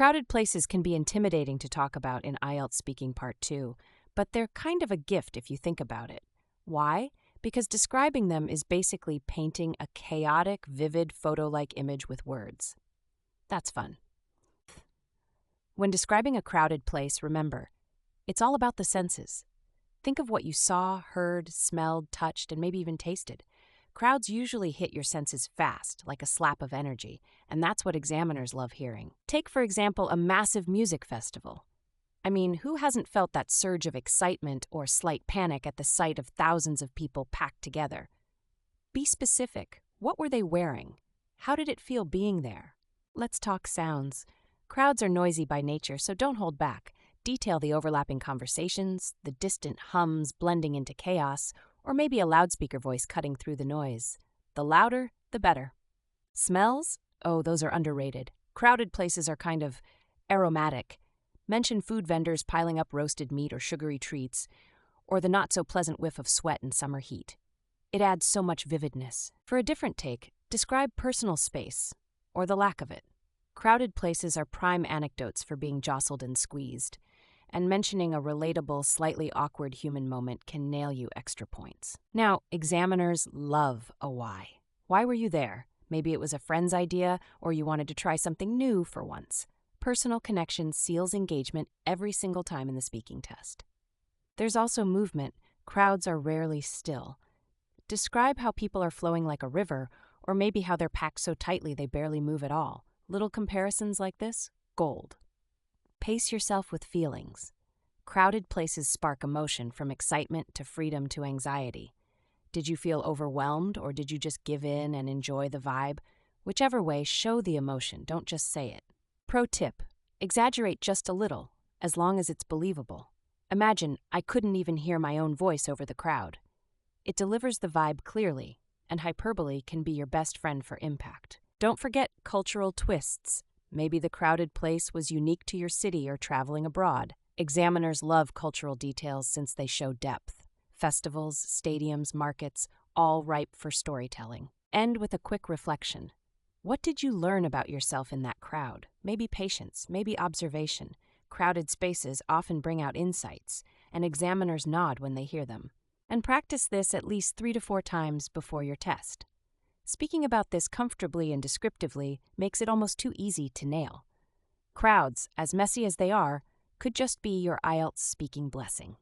Crowded places can be intimidating to talk about in IELTS Speaking Part 2, but they're kind of a gift if you think about it. Why? Because describing them is basically painting a chaotic, vivid, photo-like image with words. That's fun. When describing a crowded place, remember, it's all about the senses. Think of what you saw, heard, smelled, touched, and maybe even tasted. Crowds usually hit your senses fast, like a slap of energy, and that's what examiners love hearing. Take, for example, a massive music festival. I mean, who hasn't felt that surge of excitement or slight panic at the sight of thousands of people packed together? Be specific. What were they wearing? How did it feel being there? Let's talk sounds. Crowds are noisy by nature, so don't hold back. Detail the overlapping conversations, the distant hums blending into chaos, or maybe a loudspeaker voice cutting through the noise. The louder, the better. Smells? Oh, those are underrated. Crowded places are kind of aromatic. Mention food vendors piling up roasted meat or sugary treats, or the not-so-pleasant whiff of sweat in summer heat. It adds so much vividness. For a different take, describe personal space, or the lack of it. Crowded places are prime anecdotes for being jostled and squeezed, and mentioning a relatable, slightly awkward human moment can nail you extra points. Now, examiners love a why. Why were you there? Maybe it was a friend's idea, or you wanted to try something new for once. Personal connection seals engagement every single time in the speaking test. There's also movement. Crowds are rarely still. Describe how people are flowing like a river, or maybe how they're packed so tightly they barely move at all. Little comparisons like this? Gold. Pace yourself with feelings. Crowded places spark emotion, from excitement to freedom to anxiety. Did you feel overwhelmed, or did you just give in and enjoy the vibe? Whichever way, show the emotion, don't just say it. Pro tip: exaggerate just a little, as long as it's believable. Imagine, I couldn't even hear my own voice over the crowd. It delivers the vibe clearly, and hyperbole can be your best friend for impact. Don't forget cultural twists. Maybe the crowded place was unique to your city or traveling abroad. Examiners love cultural details since they show depth. Festivals, stadiums, markets, all ripe for storytelling. End with a quick reflection. What did you learn about yourself in that crowd? Maybe patience, maybe observation. Crowded spaces often bring out insights, and examiners nod when they hear them. And practice this at least 3 to 4 times before your test. Speaking about this comfortably and descriptively makes it almost too easy to nail. Crowds, as messy as they are, could just be your IELTS speaking blessing.